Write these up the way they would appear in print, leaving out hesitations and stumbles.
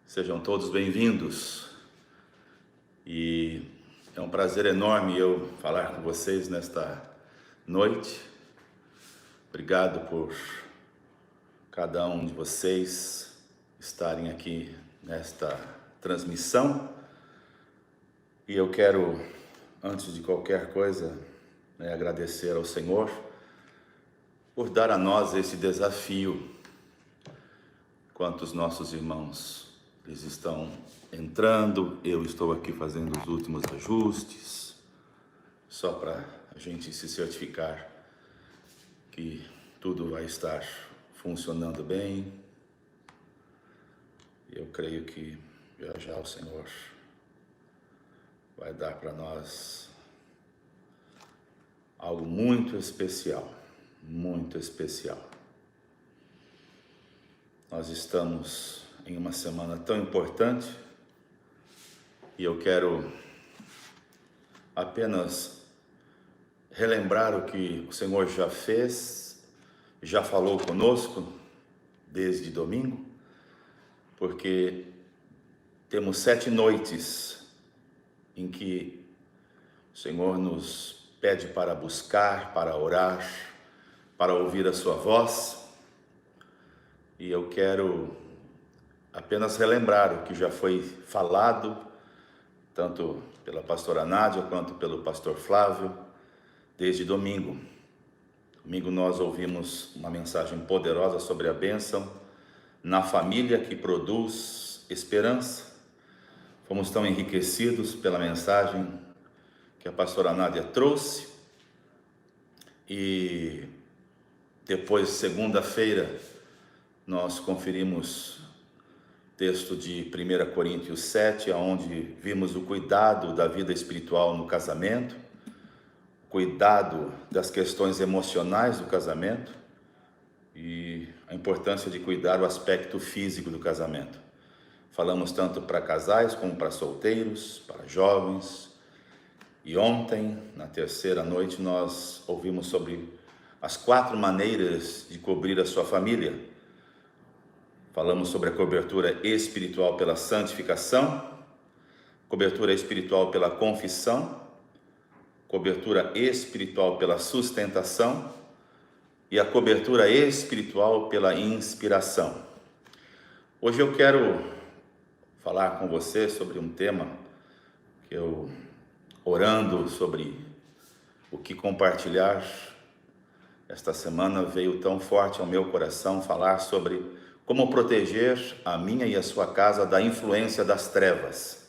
Sejam todos bem-vindos e é um prazer enorme eu falar com vocês nesta noite. Obrigado por cada um de vocês estarem aqui nesta transmissão e eu quero, antes de qualquer coisa, agradecer ao Senhor por dar a nós esse desafio. Enquanto os nossos irmãos eles estão entrando, eu estou aqui fazendo os últimos ajustes, só para a gente se certificar que tudo vai estar funcionando bem. Eu creio que já o Senhor vai dar para nós algo muito especial, muito especial. Nós estamos em uma semana tão importante e eu quero apenas relembrar o que o Senhor já fez, já falou conosco desde domingo, porque temos 7 noites em que o Senhor nos pede para buscar, para orar, para ouvir a sua voz, e eu quero apenas relembrar o que já foi falado, tanto pela pastora Nádia quanto pelo pastor Flávio, desde domingo. Domingo nós ouvimos uma mensagem poderosa sobre a bênção na família que produz esperança. Fomos tão enriquecidos pela mensagem que a pastora Nádia trouxe. E depois, segunda-feira, nós conferimos texto de 1 Coríntios 7, onde vimos o cuidado da vida espiritual no casamento, cuidado das questões emocionais do casamento e a importância de cuidar do aspecto físico do casamento. Falamos tanto para casais como para solteiros, para jovens. E ontem, na terceira noite, nós ouvimos sobre as 4 maneiras de cobrir a sua família. Falamos sobre a cobertura espiritual pela santificação, cobertura espiritual pela confissão, cobertura espiritual pela sustentação e a cobertura espiritual pela inspiração. Hoje eu quero falar com você sobre um tema que eu, orando sobre o que compartilhar, esta semana veio tão forte ao meu coração falar sobre como proteger a minha e a sua casa da influência das trevas.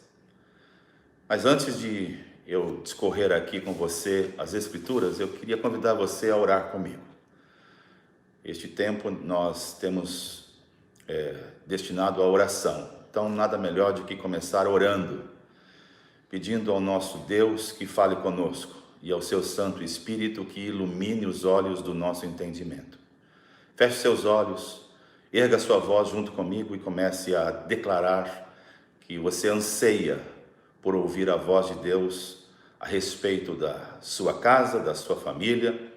Mas antes de eu discorrer aqui com você as Escrituras, eu queria convidar você a orar comigo. Este tempo nós temos destinado à oração. Então nada melhor do que começar orando, pedindo ao nosso Deus que fale conosco e ao seu Santo Espírito que ilumine os olhos do nosso entendimento. Feche seus olhos, erga sua voz junto comigo e comece a declarar que você anseia por ouvir a voz de Deus a respeito da sua casa, da sua família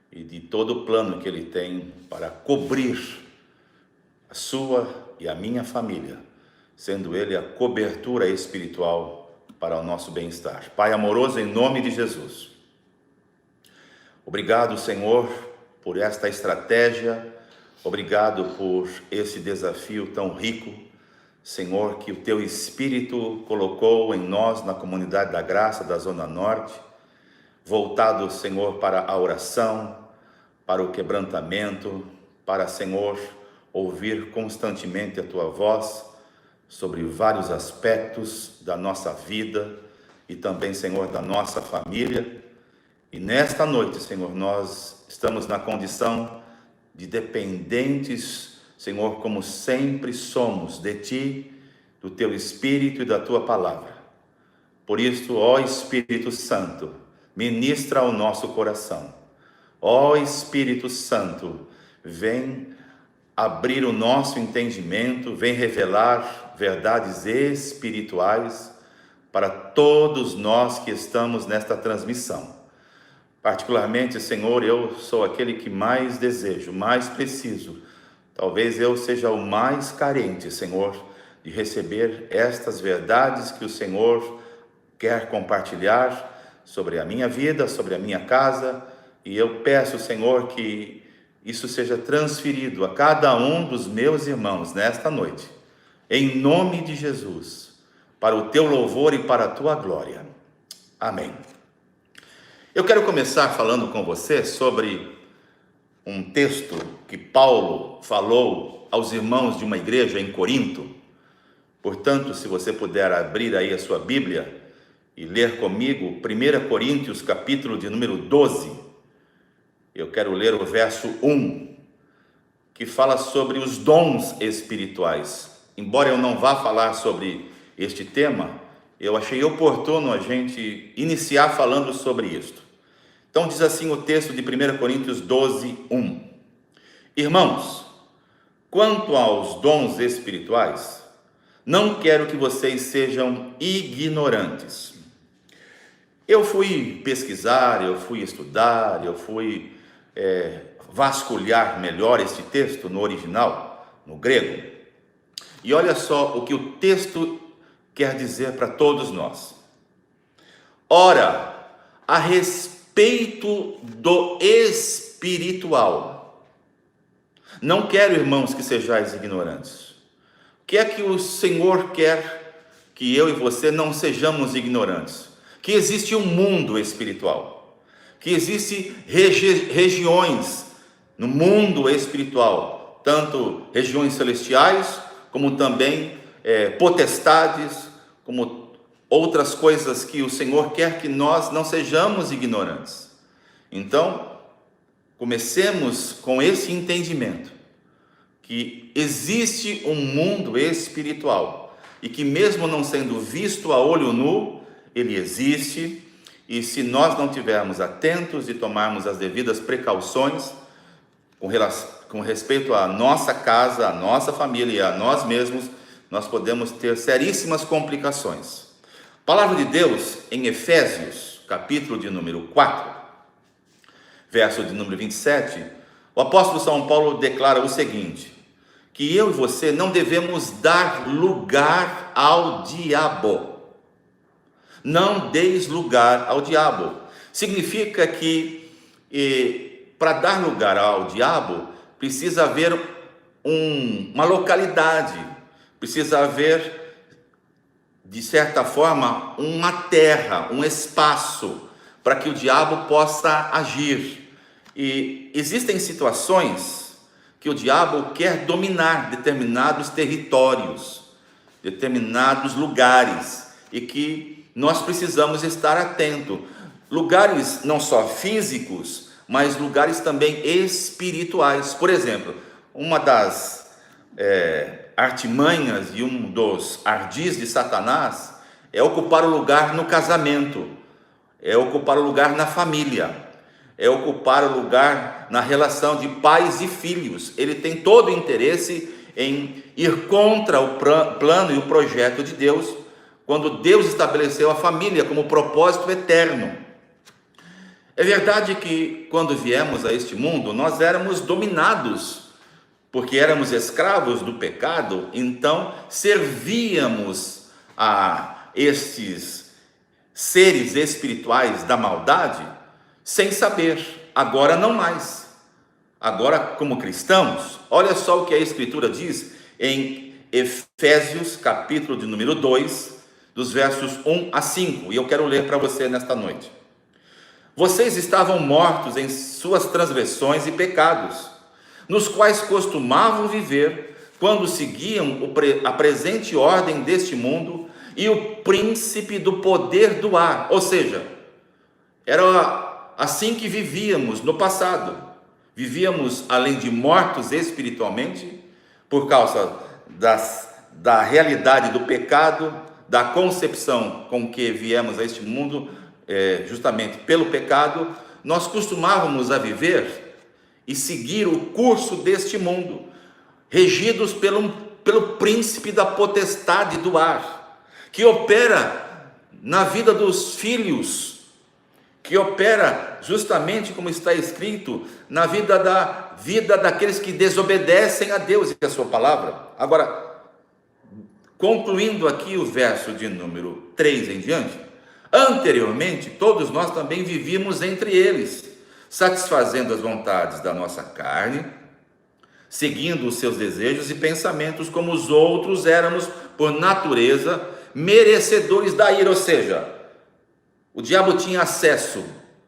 e de todo o plano que Ele tem para cobrir a sua e a minha família, sendo Ele a cobertura espiritual para o nosso bem-estar. Pai amoroso, em nome de Jesus, obrigado, Senhor, por esta estratégia. Obrigado por esse desafio tão rico, Senhor, que o Teu Espírito colocou em nós, na comunidade da Graça da Zona Norte, voltado, Senhor, para a oração, para o quebrantamento, para, Senhor, ouvir constantemente a Tua voz sobre vários aspectos da nossa vida e também, Senhor, da nossa família. E nesta noite, Senhor, nós estamos na condição de dependentes, Senhor, como sempre somos, de Ti, do Teu Espírito e da Tua Palavra. Por isso, ó Espírito Santo, ministra ao nosso coração. Ó Espírito Santo, vem abrir o nosso entendimento, vem revelar verdades espirituais para todos nós que estamos nesta transmissão. Particularmente, Senhor, eu sou aquele que mais desejo, mais preciso. Talvez eu seja o mais carente, Senhor, de receber estas verdades que o Senhor quer compartilhar sobre a minha vida, sobre a minha casa, e eu peço, Senhor, que isso seja transferido a cada um dos meus irmãos nesta noite, em nome de Jesus, para o teu louvor e para a tua glória. Amém. Eu quero começar falando com você sobre um texto que Paulo falou aos irmãos de uma igreja em Corinto. Portanto, se você puder abrir aí a sua Bíblia e ler comigo 1 Coríntios, capítulo de número 12, eu quero ler o verso 1, que fala sobre os dons espirituais. Embora eu não vá falar sobre este tema, eu achei oportuno a gente iniciar falando sobre isto. Então diz assim o texto de 1 Coríntios 12, 1. Irmãos, quanto aos dons espirituais, não quero que vocês sejam ignorantes. Eu fui pesquisar, eu fui estudar, eu fui vasculhar melhor este texto no original, no grego. E olha só o que o texto quer dizer para todos nós. Ora, a respeito do espiritual, não quero, irmãos, que sejais ignorantes. O que é que o Senhor quer que eu e você não sejamos ignorantes? Que existe um mundo espiritual, que existem regiões no mundo espiritual, tanto regiões celestiais, como também potestades, como outras coisas que o Senhor quer que nós não sejamos ignorantes. Então, comecemos com esse entendimento, que existe um mundo espiritual, e que mesmo não sendo visto a olho nu, ele existe, e se nós não estivermos atentos e tomarmos as devidas precauções, com respeito à nossa casa, à nossa família e a nós mesmos, nós podemos ter seríssimas complicações. A palavra de Deus em Efésios, capítulo de número 4, verso de número 27, o apóstolo São Paulo declara o seguinte, que eu e você não devemos dar lugar ao diabo. Não deis lugar ao diabo. Significa que para dar lugar ao diabo, precisa haver uma localidade, precisa haver, de certa forma, uma terra, um espaço, para que o diabo possa agir. E existem situações que o diabo quer dominar determinados territórios, determinados lugares, e que nós precisamos estar atentos. Lugares não só físicos, mas lugares também espirituais. Por exemplo, uma das artimanhas e um dos ardis de Satanás é ocupar o lugar no casamento, é ocupar o lugar na família, é ocupar o lugar na relação de pais e filhos. Ele tem todo o interesse em ir contra o plano e o projeto de Deus, quando Deus estabeleceu a família como propósito eterno. É verdade que quando viemos a este mundo, nós éramos dominados, porque éramos escravos do pecado, então servíamos a estes seres espirituais da maldade, sem saber. Agora não mais. Agora, como cristãos, olha só o que a Escritura diz em Efésios, capítulo de número 2, dos versos 1 a 5, e eu quero ler para você nesta noite. Vocês estavam mortos em suas transgressões e pecados, nos quais costumavam viver quando seguiam a presente ordem deste mundo e o príncipe do poder do ar. Ou seja, era assim que vivíamos no passado. Vivíamos, além de mortos espiritualmente, por causa da realidade do pecado, da concepção com que viemos a este mundo, justamente pelo pecado, nós costumávamos a viver e seguir o curso deste mundo, regidos pelo príncipe da potestade do ar, que opera na vida dos filhos, que opera justamente como está escrito, na vida daqueles que desobedecem a Deus e a sua palavra. Agora, Concluindo aqui o verso de número 3 em diante, anteriormente todos nós também vivíamos entre eles, satisfazendo as vontades da nossa carne, seguindo os seus desejos e pensamentos, como os outros éramos, por natureza, merecedores da ira. Ou seja, o diabo tinha acesso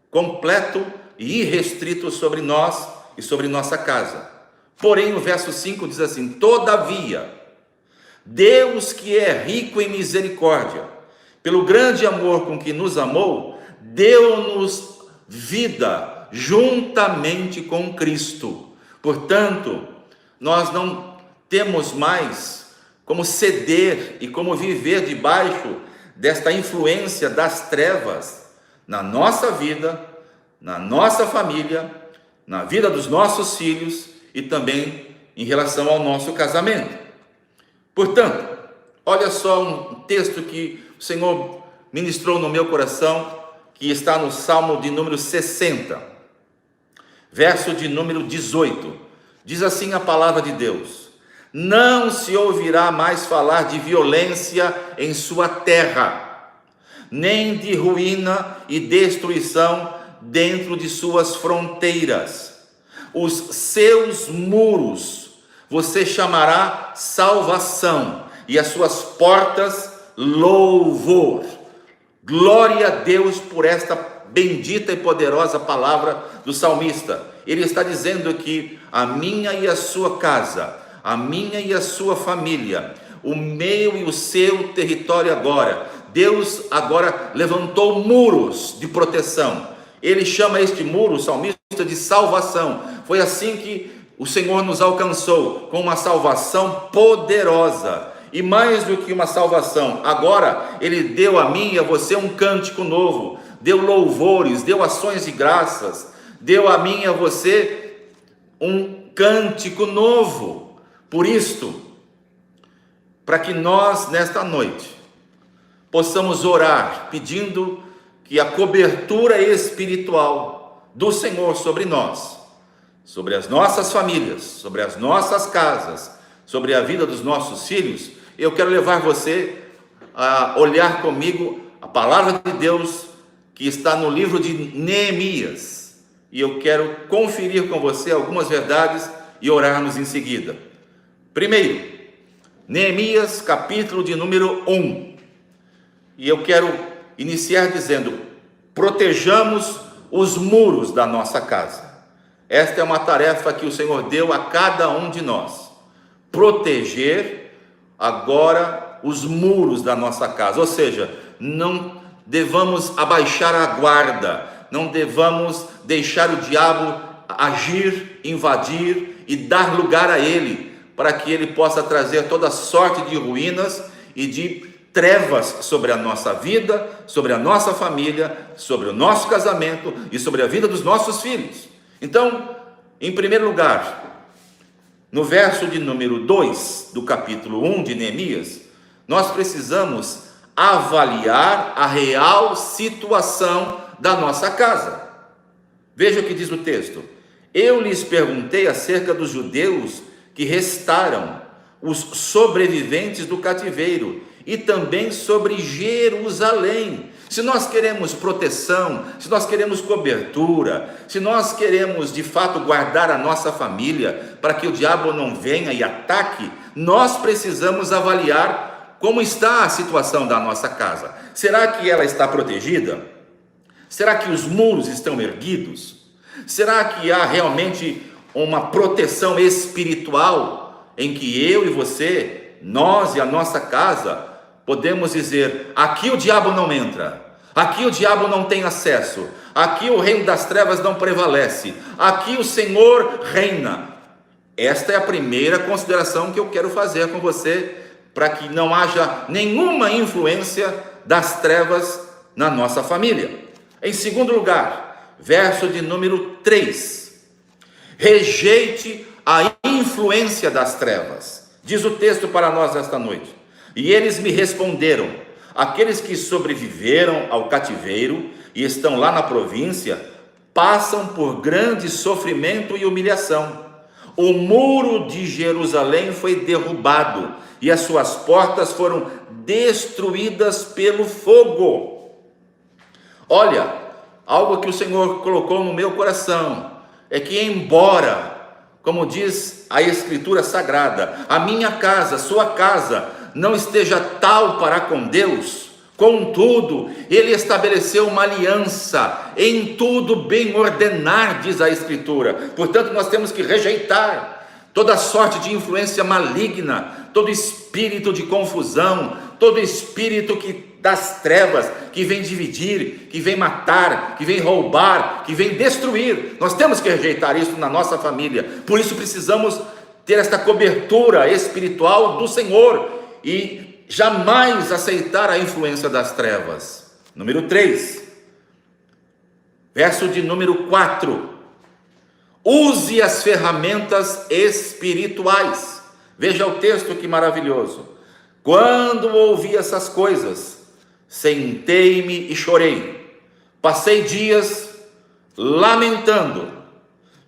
completo e irrestrito sobre nós e sobre nossa casa. Porém, no verso 5 diz assim: todavia, Deus, que é rico em misericórdia, pelo grande amor com que nos amou, deu-nos vida juntamente com Cristo. Portanto, nós não temos mais como ceder e como viver debaixo desta influência das trevas na nossa vida, na nossa família, na vida dos nossos filhos e também em relação ao nosso casamento. Portanto, olha só um texto que o Senhor ministrou no meu coração, que está no Salmo de número 60, verso de número 18. Diz assim a palavra de Deus: não se ouvirá mais falar de violência em sua terra, nem de ruína e destruição dentro de suas fronteiras. Os seus muros você chamará salvação, e as suas portas louvor. Glória a Deus por esta bendita e poderosa palavra do salmista. Ele está dizendo que a minha e a sua casa, a minha e a sua família, o meu e o seu território agora, Deus agora levantou muros de proteção. Ele chama este muro, o salmista, de salvação. Foi assim que o Senhor nos alcançou, com uma salvação poderosa. E mais do que uma salvação, agora Ele deu a mim e a você um cântico novo, deu louvores, deu ações de graças, deu a mim e a você um cântico novo. Por isto, para que nós nesta noite possamos orar, pedindo que a cobertura espiritual do Senhor sobre nós, sobre as nossas famílias, sobre as nossas casas, sobre a vida dos nossos filhos, eu quero levar você a olhar comigo a palavra de Deus que está no livro de Neemias, e eu quero conferir com você algumas verdades e orarmos em seguida. Primeiro, Neemias, capítulo de número 1, e eu quero iniciar dizendo: protejamos os muros da nossa casa. Esta é uma tarefa que o Senhor deu a cada um de nós, proteger agora os muros da nossa casa. Ou seja, não devamos abaixar a guarda, não devamos deixar o diabo agir, invadir e dar lugar a ele, para que ele possa trazer toda sorte de ruínas e de trevas sobre a nossa vida, sobre a nossa família, sobre o nosso casamento e sobre a vida dos nossos filhos. Então, em primeiro lugar, no verso de número 2 do capítulo 1 de Neemias, nós precisamos avaliar a real situação da nossa casa. Veja o que diz o texto: eu lhes perguntei acerca dos judeus que restaram, os sobreviventes do cativeiro, e também sobre Jerusalém. Se nós queremos proteção, se nós queremos cobertura, se nós queremos de fato guardar a nossa família, para que o diabo não venha e ataque, nós precisamos avaliar como está a situação da nossa casa. Será que ela está protegida? Será que os muros estão erguidos? Será que há realmente uma proteção espiritual em que eu e você, nós e a nossa casa, podemos dizer: aqui o diabo não entra, aqui o diabo não tem acesso, aqui o reino das trevas não prevalece, aqui o Senhor reina? Esta é a primeira consideração que eu quero fazer com você, para que não haja nenhuma influência das trevas na nossa família. Em segundo lugar, verso de número 3: rejeite a influência das trevas. Diz o texto para nós esta noite: e eles me responderam: aqueles que sobreviveram ao cativeiro e estão lá na província passam por grande sofrimento e humilhação. o muro de Jerusalém foi derrubado e as suas portas foram destruídas pelo fogo. Olha, algo que o Senhor colocou no meu coração é que, embora, como diz a Escritura Sagrada, a minha casa, sua casa, não esteja tal para com Deus, contudo, Ele estabeleceu uma aliança, em tudo bem ordenar, diz a Escritura. Portanto, nós temos que rejeitar toda sorte de influência maligna, todo espírito de confusão, todo espírito das trevas, que vem dividir, que vem matar, que vem roubar, que vem destruir. Nós temos que rejeitar isso na nossa família. Por isso precisamos ter esta cobertura espiritual do Senhor e jamais aceitar a influência das trevas. Número 3, verso de número 4. Use as ferramentas espirituais. Veja o texto, que maravilhoso. Quando ouvi essas coisas, sentei-me e chorei. Passei dias lamentando,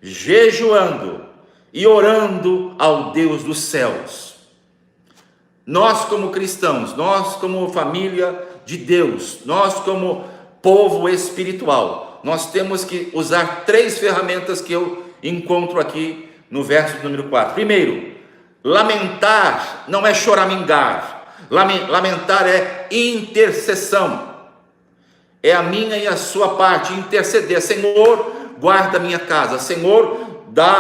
jejuando e orando ao Deus dos céus. Nós, como cristãos, nós como família de Deus, nós como povo espiritual, nós temos que usar 3 ferramentas que eu encontro aqui no verso número 4. Primeiro, lamentar não é choramingar, lamentar é intercessão, é a minha e a sua parte, interceder. Senhor, guarda a minha casa, Senhor, dá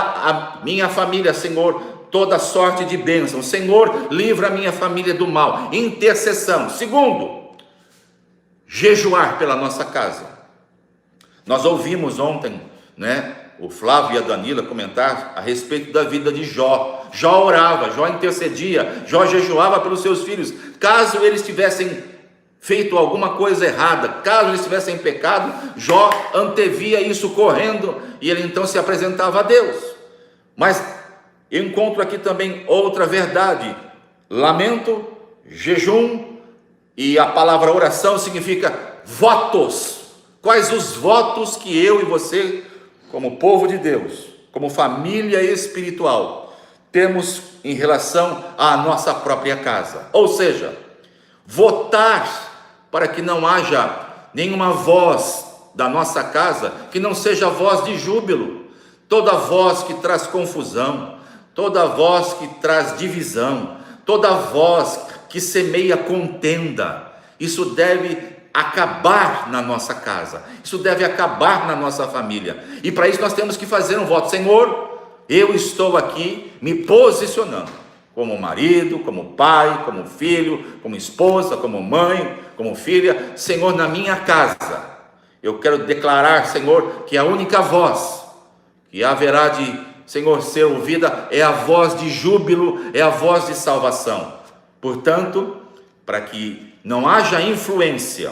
a minha família, Senhor, toda sorte de bênção, Senhor, livra a minha família do mal, intercessão. Segundo, jejuar pela nossa casa. Nós ouvimos ontem, o Flávio e a Danila comentar a respeito da vida de Jó. Jó orava, Jó intercedia, Jó jejuava pelos seus filhos. Caso eles tivessem feito alguma coisa errada, caso eles tivessem pecado, Jó antevia isso correndo e ele então se apresentava a Deus. Mas eu encontro aqui também outra verdade: lamento, jejum, e a palavra oração significa votos. Quais os votos que eu e você, como povo de Deus, como família espiritual, temos em relação à nossa própria casa? Ou seja, votar para que não haja nenhuma voz da nossa casa que não seja voz de júbilo. Toda voz que traz confusão, toda voz que traz divisão, toda voz que semeia contenda, isso deve acabar na nossa casa, isso deve acabar na nossa família. E para isso nós temos que fazer um voto: Senhor, eu estou aqui me posicionando como marido, como pai, como filho, como esposa, como mãe, como filha. Senhor, na minha casa eu quero declarar, Senhor, que a única voz que haverá de, Senhor, ser ouvida é a voz de júbilo, é a voz de salvação. Portanto, para que não haja influência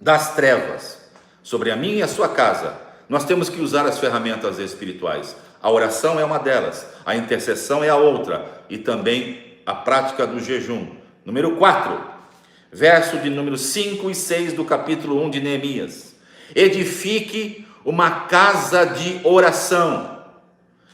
das trevas sobre a minha e a sua casa, nós temos que usar as ferramentas espirituais. A oração é uma delas, a intercessão é a outra, e também a prática do jejum. Número 4, verso de número 5 e 6 do capítulo 1 de Neemias. Edifique uma casa de oração.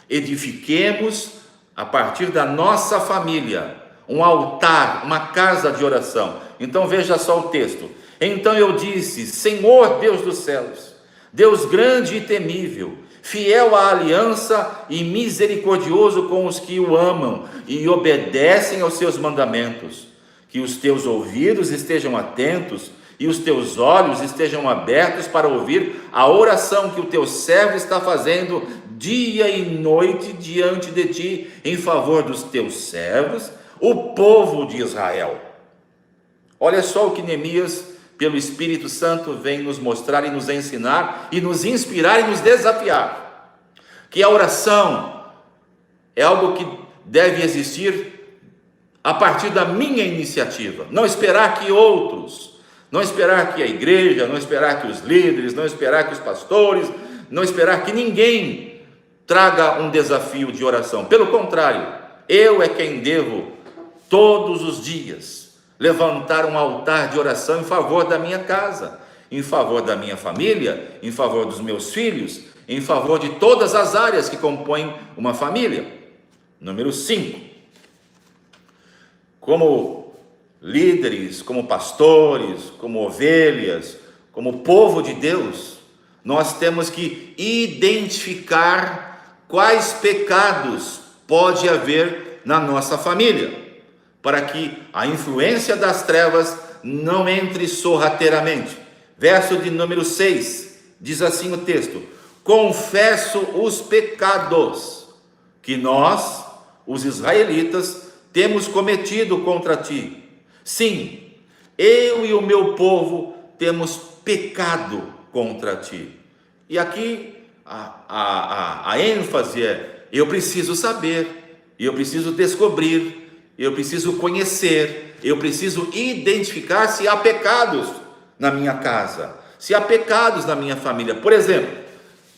Edifiquemos, a partir da nossa família, um altar, uma casa de oração. Então veja só o texto. Então eu disse: Senhor Deus dos céus, Deus grande e temível, fiel à aliança e misericordioso com os que o amam e obedecem aos seus mandamentos, que os teus ouvidos estejam atentos e os teus olhos estejam abertos para ouvir a oração que o teu servo está fazendo dia e noite diante de ti, em favor dos teus servos, o povo de Israel. Olha só o que Neemias, pelo Espírito Santo, vem nos mostrar e nos ensinar e nos inspirar e nos desafiar, que a oração é algo que deve existir a partir da minha iniciativa. Não esperar que outros, não esperar que a igreja, não esperar que os líderes, não esperar que os pastores, não esperar que ninguém traga um desafio de oração. Pelo contrário, eu é quem devo todos os dias levantar um altar de oração em favor da minha casa, em favor da minha família, em favor dos meus filhos, em favor de todas as áreas que compõem uma família. Número 5. Como líderes, como pastores, como ovelhas, como povo de Deus, nós temos que identificar quais pecados pode haver na nossa família, para que a influência das trevas não entre sorrateiramente. Verso de número 6, diz assim o texto: confesso os pecados que nós, os israelitas, temos cometido contra ti. Sim, eu e o meu povo temos pecado contra ti. E aqui a ênfase é: eu preciso saber, eu preciso descobrir, eu preciso conhecer, eu preciso identificar se há pecados na minha casa, se há pecados na minha família. Por exemplo,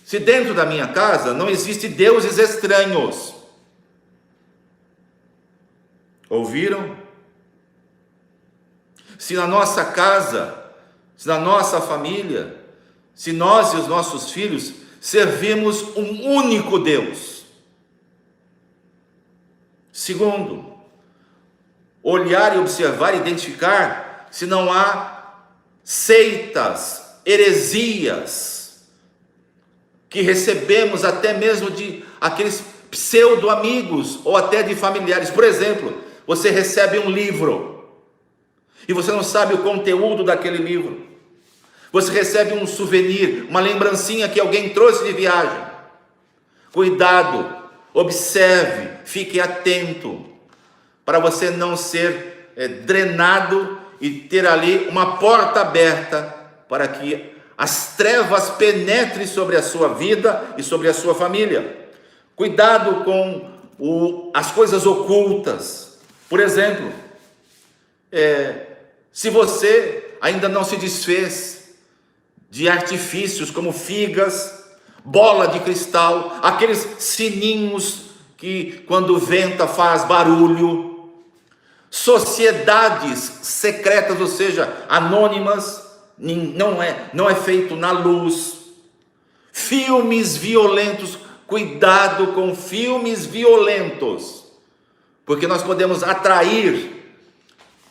se dentro da minha casa não existem deuses estranhos. Ouviram? Se na nossa casa, se na nossa família, se nós e os nossos filhos servimos um único Deus. Segundo, olhar e observar e identificar se não há seitas, heresias, que recebemos até mesmo de aqueles pseudo-amigos ou até de familiares. Por exemplo, você recebe um livro e você não sabe o conteúdo daquele livro. Você recebe um souvenir, uma lembrancinha que alguém trouxe de viagem. Cuidado, observe, fique atento, para você não ser drenado e ter ali uma porta aberta para que as trevas penetrem sobre a sua vida e sobre a sua família. Cuidado com as coisas ocultas. Por exemplo, se você ainda não se desfez de artifícios como figas, bola de cristal, aqueles sininhos que quando venta faz barulho, sociedades secretas, ou seja, anônimas, não é feito na luz, filmes violentos. Cuidado com filmes violentos, porque nós podemos atrair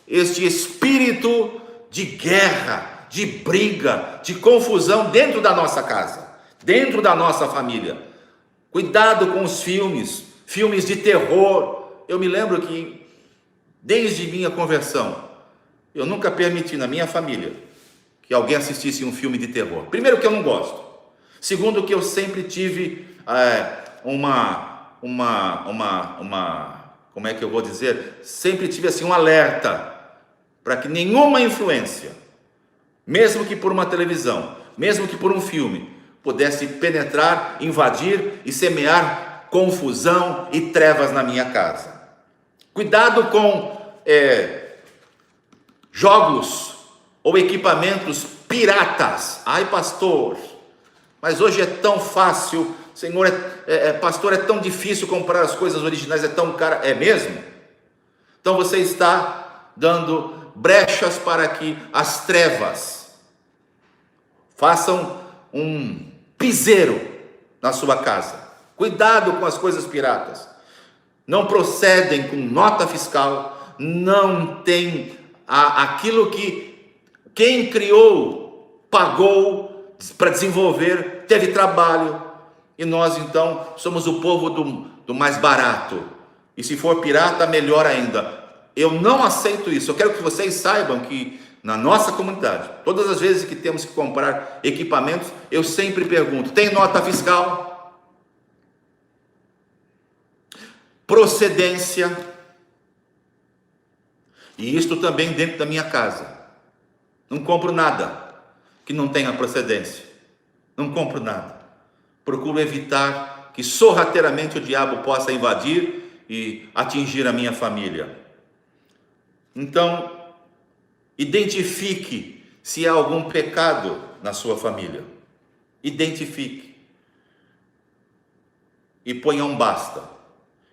este espírito de guerra, de briga, de confusão dentro da nossa casa, dentro da nossa família. Cuidado com os filmes de terror. Eu me lembro que desde minha conversão, eu nunca permiti na minha família que alguém assistisse um filme de terror. Primeiro, que eu não gosto. Segundo, que eu sempre tive como é que eu vou dizer? Sempre tive assim um alerta para que nenhuma influência, mesmo que por uma televisão, mesmo que por um filme, pudesse penetrar, invadir e semear confusão e trevas na minha casa. Cuidado com jogos ou equipamentos piratas. Ai, pastor, mas hoje é tão fácil, Senhor, pastor, é tão difícil comprar as coisas originais, é tão caro. É mesmo? Então você está dando brechas para que as trevas façam um piseiro na sua casa. Cuidado com as coisas piratas. Não procedem com nota fiscal, não tem aquilo que quem criou pagou para desenvolver, teve trabalho, e nós então somos o povo do mais barato. E se for pirata, melhor ainda. Eu não aceito isso. Eu quero que vocês saibam que na nossa comunidade, todas as vezes que temos que comprar equipamentos, eu sempre pergunto: tem nota fiscal? Procedência? E isto também dentro da minha casa. Não compro nada que não tenha procedência. Não compro nada. Procuro evitar que sorrateiramente o diabo possa invadir e atingir a minha família. Então, identifique se há algum pecado na sua família. Identifique. E ponha um basta.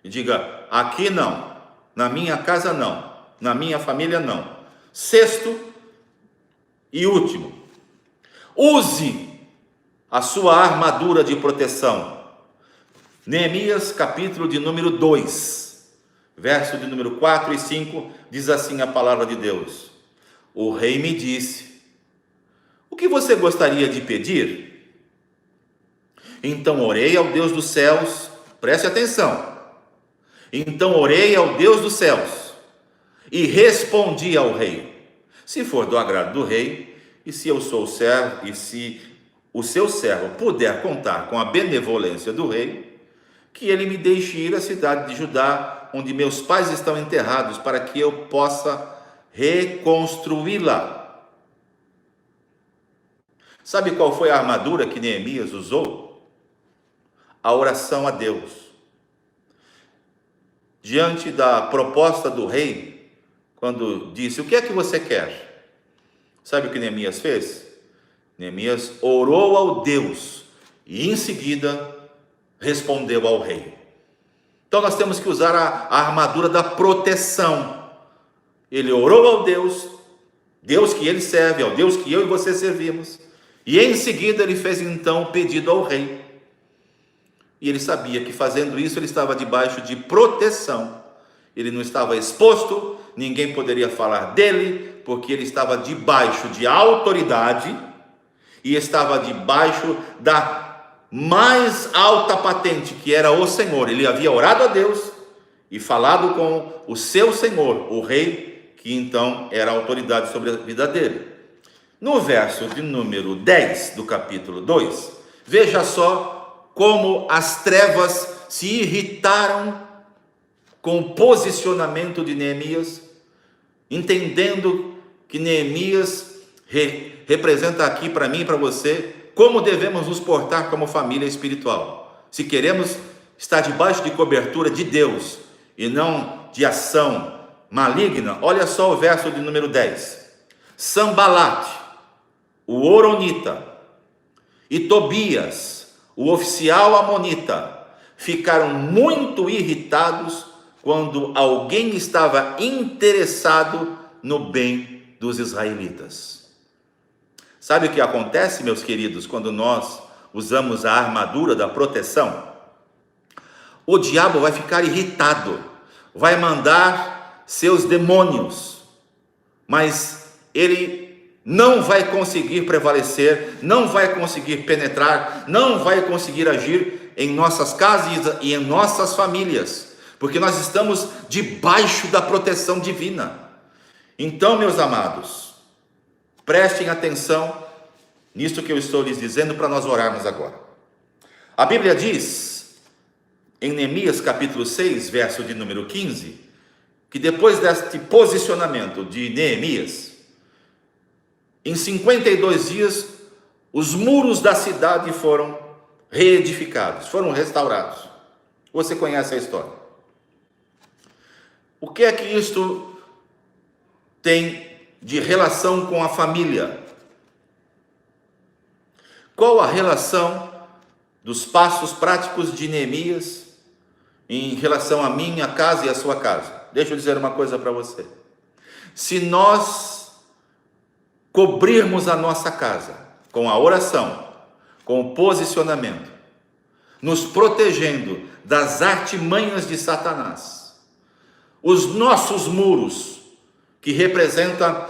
E diga: aqui não, na minha casa não, na minha família não. Sexto e último, use a sua armadura de proteção. Neemias, capítulo de número 2, verso de número 4 e 5, diz assim a palavra de Deus: o rei me disse: o que você gostaria de pedir? Então orei ao Deus dos céus, preste atenção. Então orei ao Deus dos céus e respondi ao rei: se for do agrado do rei, e se eu sou o servo, e se o seu servo puder contar com a benevolência do rei, que ele me deixe ir à cidade de Judá, onde meus pais estão enterrados, para que eu possa reconstruí-la. Sabe qual foi a armadura que Neemias usou? A oração a Deus. Diante da proposta do rei, quando disse: o que é que você quer? Sabe o que Neemias fez? Neemias orou ao Deus e em seguida respondeu ao rei. Então nós temos que usar a armadura da proteção. Ele orou ao Deus, Deus que ele serve, ao Deus que eu e você servimos, e em seguida ele fez então o pedido ao rei. E ele sabia que fazendo isso ele estava debaixo de proteção. Ele não estava exposto, ninguém poderia falar dele, porque ele estava debaixo de autoridade e estava debaixo da mais alta patente, que era o Senhor. Ele havia orado a Deus e falado com o seu Senhor, o rei, que então era a autoridade sobre a vida dele. No verso de número 10 do capítulo 2, veja só como as trevas se irritaram com o posicionamento de Neemias, entendendo que Neemias representa aqui para mim e para você como devemos nos portar como família espiritual. Se queremos estar debaixo de cobertura de Deus e não de ação maligna, olha só o verso de número 10. Sanbalate, o horonita, e Tobias, o oficial amonita, ficaram muito irritados quando alguém estava interessado no bem dos israelitas. Sabe o que acontece, meus queridos, quando nós usamos a armadura da proteção? O diabo vai ficar irritado, vai mandar seus demônios, mas ele não vai conseguir prevalecer, não vai conseguir penetrar, não vai conseguir agir em nossas casas e em nossas famílias, porque nós estamos debaixo da proteção divina. Então, meus amados, prestem atenção nisto que eu estou lhes dizendo para nós orarmos agora. A Bíblia diz, em Neemias capítulo 6, verso de número 15, que depois deste posicionamento de Neemias, em 52 dias, os muros da cidade foram reedificados, foram restaurados. Você conhece a história. O que é que isto tem de relação com a família? Qual a relação dos passos práticos de Neemias em relação a minha casa e a sua casa? Deixa eu dizer uma coisa para você. Se nós cobrirmos a nossa casa com a oração, com o posicionamento, nos protegendo das artimanhas de Satanás, os nossos muros, que representam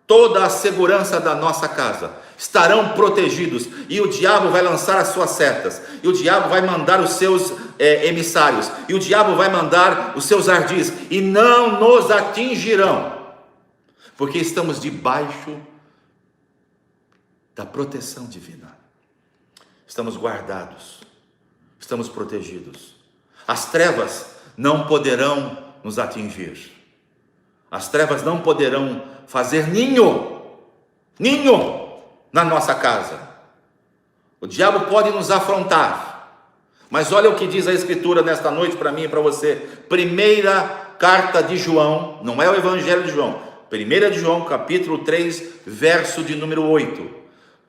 toda a segurança da nossa casa, estarão protegidos, e o diabo vai lançar as suas setas, e o diabo vai mandar os seus emissários, e o diabo vai mandar os seus ardis, e não nos atingirão, porque estamos debaixo da proteção divina. Estamos guardados, estamos protegidos. As trevas não poderão nos atingir. As trevas não poderão fazer ninho na nossa casa. O diabo pode nos afrontar, mas olha o que diz a Escritura nesta noite para mim e para você. Primeira carta de João, não é o Evangelho de João, 1 de João, capítulo 3, verso de número 8.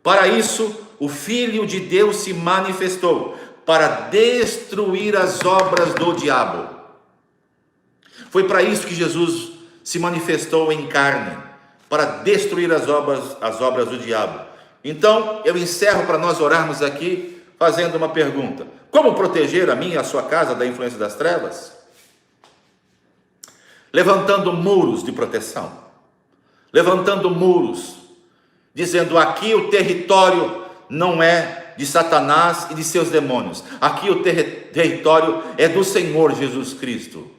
Para isso, o Filho de Deus se manifestou, para destruir as obras do diabo. Foi para isso que Jesus se manifestou em carne, para destruir as obras do diabo. Então, eu encerro para nós orarmos aqui, fazendo uma pergunta: como proteger a minha e a sua casa da influência das trevas? Levantando muros de proteção, levantando muros, dizendo: aqui o território não é de Satanás e de seus demônios, aqui o território é do Senhor Jesus Cristo.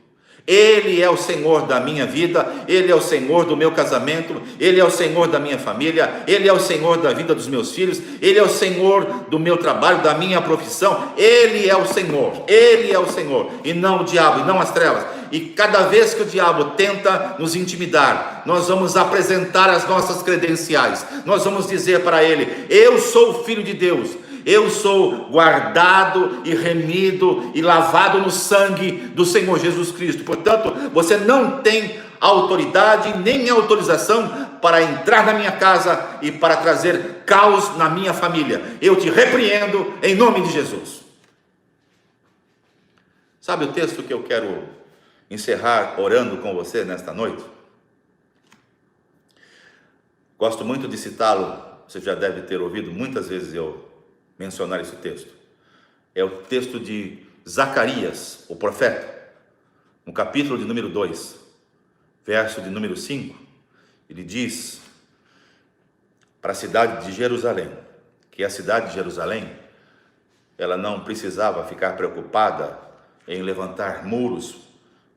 Ele é o Senhor da minha vida, Ele é o Senhor do meu casamento, Ele é o Senhor da minha família, Ele é o Senhor da vida dos meus filhos, Ele é o Senhor do meu trabalho, da minha profissão. Ele é o Senhor, e não o diabo, e não as trevas. E cada vez que o diabo tenta nos intimidar, nós vamos apresentar as nossas credenciais, nós vamos dizer para ele: eu sou o Filho de Deus, eu sou guardado e remido e lavado no sangue do Senhor Jesus Cristo. Portanto, você não tem autoridade nem autorização para entrar na minha casa e para trazer caos na minha família. Eu te repreendo em nome de Jesus. Sabe o texto que eu quero encerrar orando com você nesta noite? Gosto muito de citá-lo, você já deve ter ouvido muitas vezes eu mencionar esse texto. É o texto de Zacarias, o profeta, no capítulo de número 2, verso de número 5, ele diz para a cidade de Jerusalém, que a cidade de Jerusalém, ela não precisava ficar preocupada em levantar muros,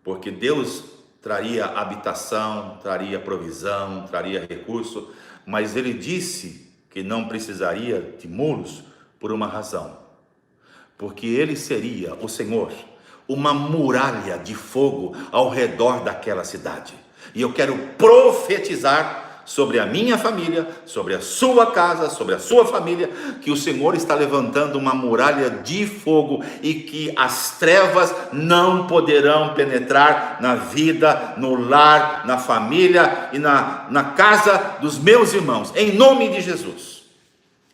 porque Deus traria habitação, traria provisão, traria recurso, mas ele disse que não precisaria de muros por uma razão, porque ele seria o Senhor, uma muralha de fogo ao redor daquela cidade. E eu quero profetizar sobre a minha família, sobre a sua casa, sobre a sua família, que o Senhor está levantando uma muralha de fogo e que as trevas não poderão penetrar na vida, no lar, na família e na casa dos meus irmãos, em nome de Jesus.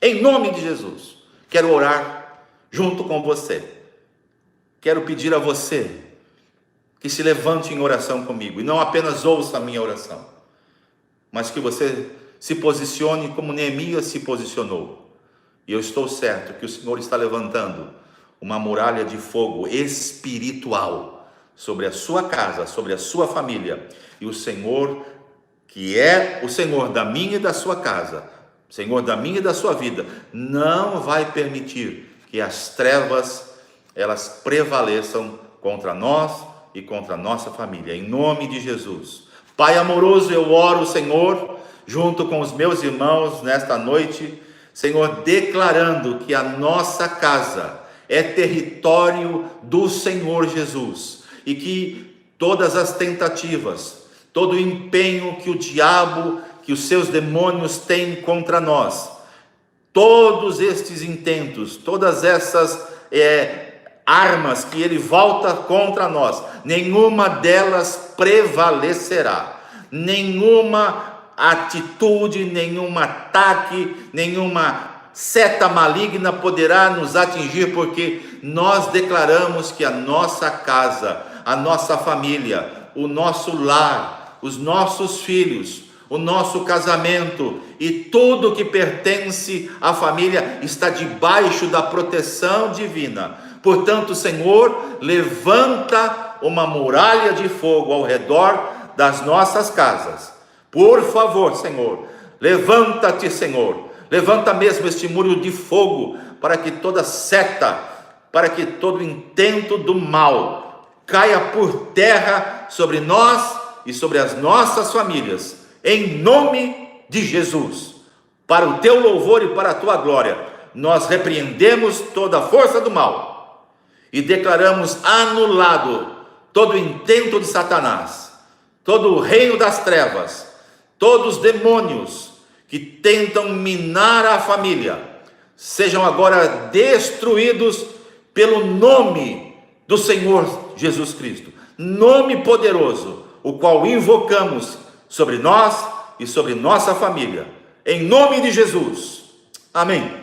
Em nome de Jesus, quero orar junto com você. Quero pedir a você que se levante em oração comigo e não apenas ouça a minha oração, mas que você se posicione como Neemias se posicionou. E eu estou certo que o Senhor está levantando uma muralha de fogo espiritual sobre a sua casa, sobre a sua família. E o Senhor, que é o Senhor da minha e da sua casa, Senhor da minha e da sua vida, não vai permitir que as trevas elas prevaleçam contra nós e contra a nossa família, em nome de Jesus. Pai amoroso, eu oro, Senhor, junto com os meus irmãos nesta noite, Senhor, declarando que a nossa casa é território do Senhor Jesus e que todas as tentativas, todo o empenho que o diabo, que os seus demônios têm contra nós, todos estes intentos, todas essas armas que ele volta contra nós, nenhuma delas prevalecerá, nenhuma atitude, nenhum ataque, nenhuma seta maligna poderá nos atingir, porque nós declaramos que a nossa casa, a nossa família, o nosso lar, os nossos filhos, o nosso casamento e tudo que pertence à família está debaixo da proteção divina. Portanto, Senhor, levanta uma muralha de fogo ao redor das nossas casas. Por favor, Senhor, levanta-te, Senhor, levanta mesmo este muro de fogo, para que toda seta, para que todo intento do mal caia por terra sobre nós e sobre as nossas famílias, em nome de Jesus. Para o teu louvor e para a tua glória, nós repreendemos toda a força do mal e declaramos anulado todo o intento de Satanás, todo o reino das trevas, todos os demônios que tentam minar a família, sejam agora destruídos pelo nome do Senhor Jesus Cristo, nome poderoso, o qual invocamos sobre nós e sobre nossa família, em nome de Jesus, amém.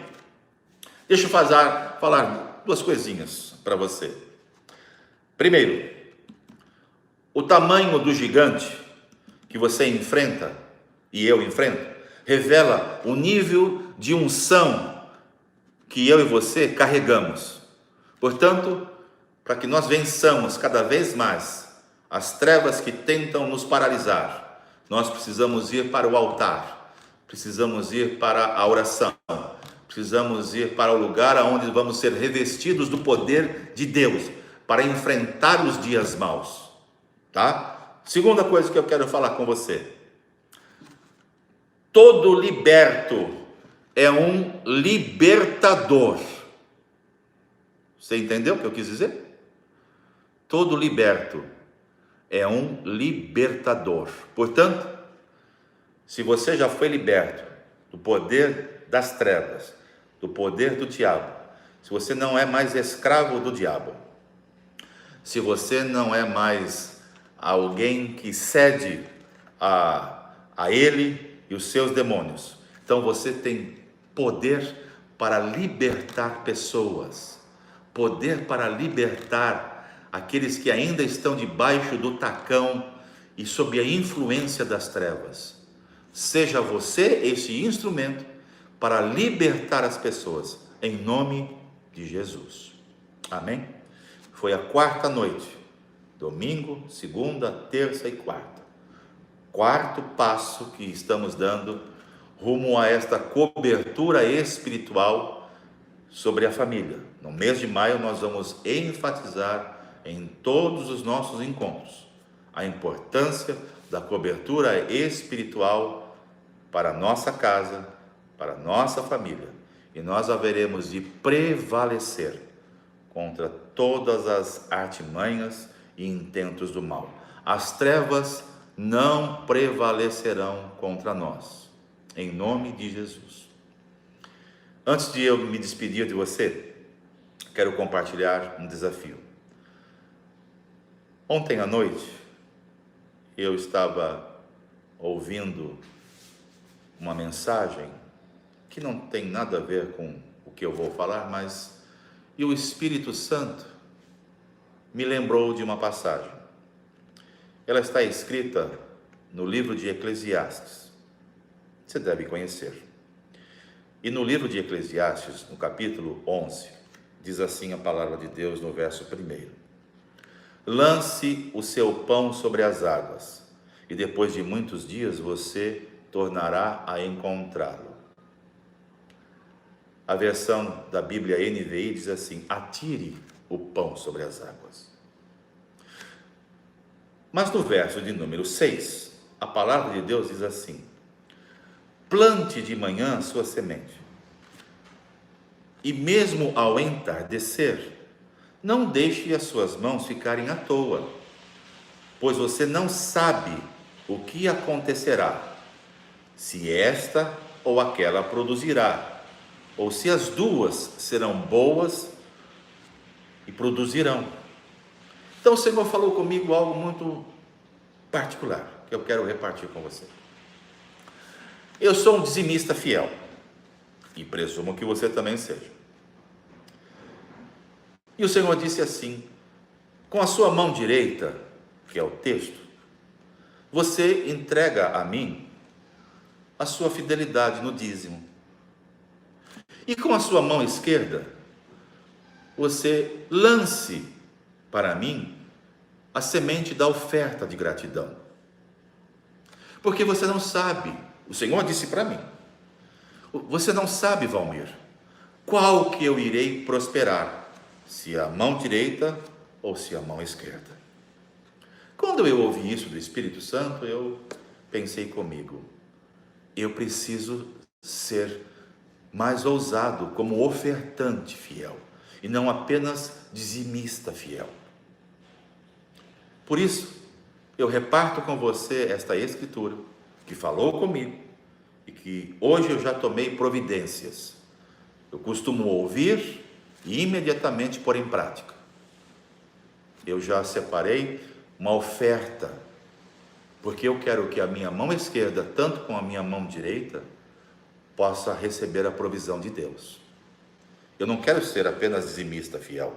Deixa eu falar duas coisinhas para você. Primeiro, o tamanho do gigante que você enfrenta e eu enfrento revela o nível de unção que eu e você carregamos. Portanto, para que nós vençamos cada vez mais as trevas que tentam nos paralisar, nós precisamos ir para o altar, precisamos ir para a oração, precisamos ir para o lugar onde vamos ser revestidos do poder de Deus para enfrentar os dias maus, tá? Segunda coisa que eu quero falar com você: todo liberto é um libertador. Você entendeu o que eu quis dizer? Todo liberto é um libertador. Portanto, se você já foi liberto do poder das trevas, do poder do diabo, se você não é mais escravo do diabo, se você não é mais alguém que cede a ele e os seus demônios, então você tem poder para libertar pessoas, poder para libertar aqueles que ainda estão debaixo do tacão e sob a influência das trevas. Seja você esse instrumento para libertar as pessoas, em nome de Jesus. Amém? Foi a quarta noite, domingo, segunda, terça e quarta. Quarto passo que estamos dando rumo a esta cobertura espiritual sobre a família. No mês de maio nós vamos enfatizar em todos os nossos encontros a importância da cobertura espiritual para a nossa casa, para a nossa família. E nós haveremos de prevalecer contra todas as artimanhas e intentos do mal. As trevas não prevalecerão contra nós, em nome de Jesus. Antes de eu me despedir de você, quero compartilhar um desafio. Ontem à noite, eu estava ouvindo uma mensagem que não tem nada a ver com o que eu vou falar, mas e o Espírito Santo me lembrou de uma passagem. Ela está escrita no livro de Eclesiastes. Você deve conhecer. E no livro de Eclesiastes, no capítulo 11, diz assim a palavra de Deus no verso 1: lance o seu pão sobre as águas, e depois de muitos dias você tornará a encontrá-lo. A versão da Bíblia NVI diz assim: atire o pão sobre as águas. Mas no verso de número 6, a palavra de Deus diz assim: plante de manhã sua semente, e mesmo ao entardecer, não deixe as suas mãos ficarem à toa, pois você não sabe o que acontecerá, se esta ou aquela produzirá, ou se as duas serão boas e produzirão. Então o Senhor falou comigo algo muito particular, que eu quero repartir com você. Eu sou um dizimista fiel, e presumo que você também seja. E o Senhor disse assim: com a sua mão direita, que é o texto, você entrega a mim a sua fidelidade no dízimo. E com a sua mão esquerda, você lance para mim a semente da oferta de gratidão. Porque você não sabe, o Senhor disse para mim, você não sabe, Valmir, qual que eu irei prosperar, se a mão direita ou se a mão esquerda. Quando eu ouvi isso do Espírito Santo, eu pensei comigo, eu preciso ser mais ousado como ofertante fiel, e não apenas dizimista fiel. Por isso, eu reparto com você esta escritura, que falou comigo, e que hoje eu já tomei providências. Eu costumo ouvir e imediatamente pôr em prática. Eu já separei uma oferta, porque eu quero que a minha mão esquerda, tanto com a minha mão direita, possa receber a provisão de Deus. Eu não quero ser apenas dizimista fiel,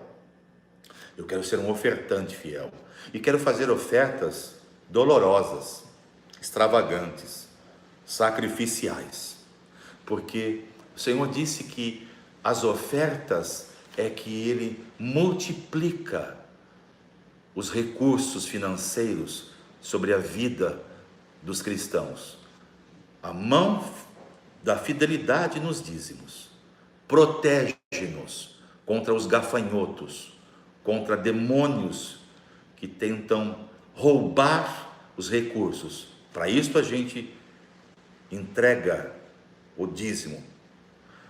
eu quero ser um ofertante fiel, e quero fazer ofertas dolorosas, extravagantes, sacrificiais, porque o Senhor disse que as ofertas é que Ele multiplica os recursos financeiros sobre a vida dos cristãos. A mão da fidelidade nos dízimos protege-nos contra os gafanhotos, contra demônios que tentam roubar os recursos. Para isso a gente entrega o dízimo,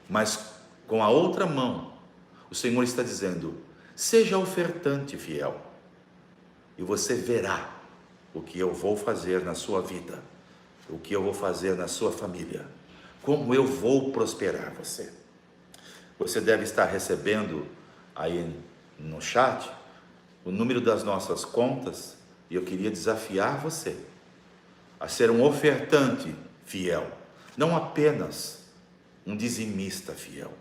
mas com a outra mão o Senhor está dizendo: seja ofertante fiel, e você verá o que eu vou fazer na sua vida, o que eu vou fazer na sua família, como eu vou prosperar você. Você deve estar recebendo aí no chat o número das nossas contas, e eu queria desafiar você a ser um ofertante fiel, não apenas um dizimista fiel.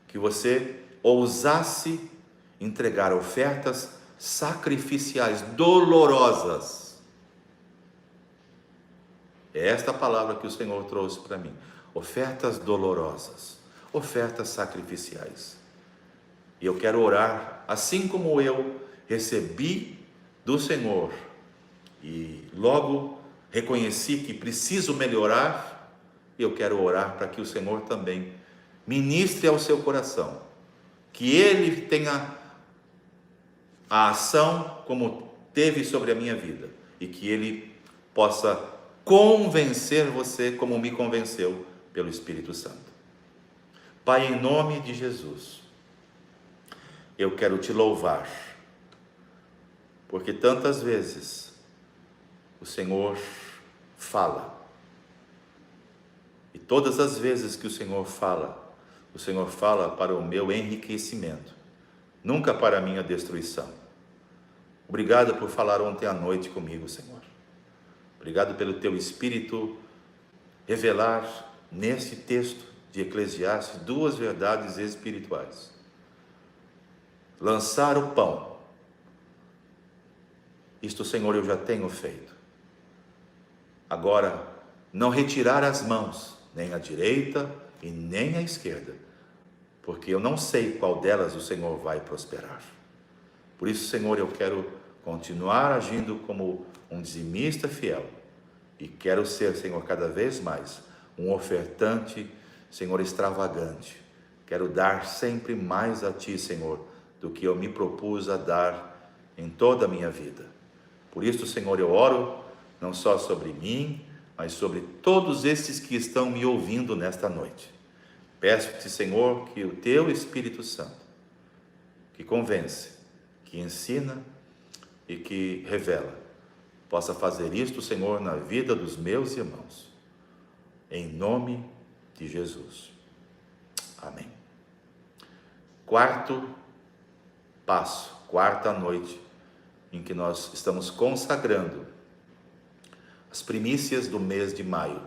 Que você ousasse entregar ofertas sacrificiais, dolorosas. É esta palavra que o Senhor trouxe para mim. Ofertas dolorosas, ofertas sacrificiais. E eu quero orar, assim como eu recebi do Senhor e logo reconheci que preciso melhorar, eu quero orar para que o Senhor também ministre ao seu coração, que Ele tenha a ação como teve sobre a minha vida, e que Ele possa convencer você como me convenceu pelo Espírito Santo. Pai, em nome de Jesus, eu quero te louvar, porque tantas vezes o Senhor fala, e todas as vezes que o Senhor fala para o meu enriquecimento, nunca para a minha destruição. Obrigado por falar ontem à noite comigo, Senhor. Obrigado pelo teu Espírito revelar neste texto de Eclesiastes duas verdades espirituais. Lançar o pão. Isto, Senhor, eu já tenho feito. Agora, não retirar as mãos, nem à direita e nem à esquerda, porque eu não sei qual delas o Senhor vai prosperar. Por isso, Senhor, eu quero continuar agindo como um dizimista fiel, e quero ser, Senhor, cada vez mais um ofertante, Senhor, extravagante. Quero dar sempre mais a Ti, Senhor, do que eu me propus a dar em toda a minha vida. Por isso, Senhor, eu oro não só sobre mim, mas sobre todos esses que estão me ouvindo nesta noite. Peço-te, Senhor, que o Teu Espírito Santo, que convence, que ensina e que revela, possa fazer isto, Senhor, na vida dos meus irmãos. Em nome de Jesus. Amém. Quarto passo, quarta noite, em que nós estamos consagrando as primícias do mês de maio,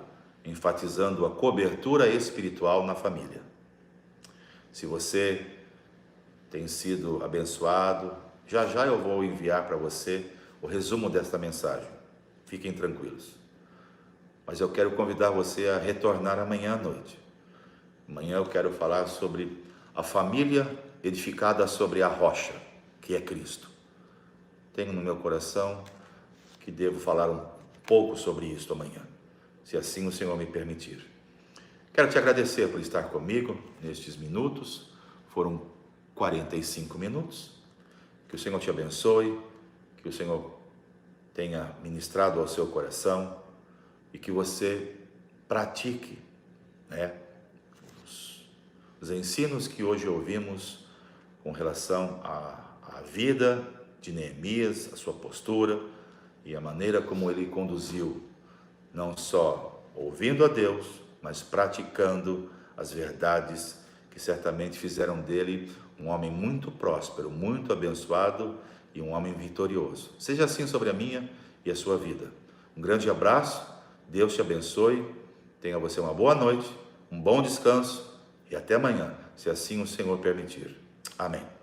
enfatizando a cobertura espiritual na família. Se você tem sido abençoado, já eu vou enviar para você o resumo desta mensagem. Fiquem tranquilos. Mas eu quero convidar você a retornar amanhã à noite. Amanhã eu quero falar sobre a família edificada sobre a rocha, que é Cristo. Tenho no meu coração que devo falar um pouco sobre isso amanhã, se assim o Senhor me permitir. Quero te agradecer por estar comigo nestes minutos. Foram 45 minutos. Que o Senhor te abençoe, que o Senhor tenha ministrado ao seu coração e que você pratique, os ensinos que hoje ouvimos com relação à vida de Neemias, a sua postura e a maneira como ele conduziu, não só ouvindo a Deus, mas praticando as verdades que certamente fizeram dele um homem muito próspero, muito abençoado e um homem vitorioso. Seja assim sobre a minha e a sua vida. Um grande abraço, Deus te abençoe, tenha você uma boa noite, um bom descanso e até amanhã, se assim o Senhor permitir. Amém.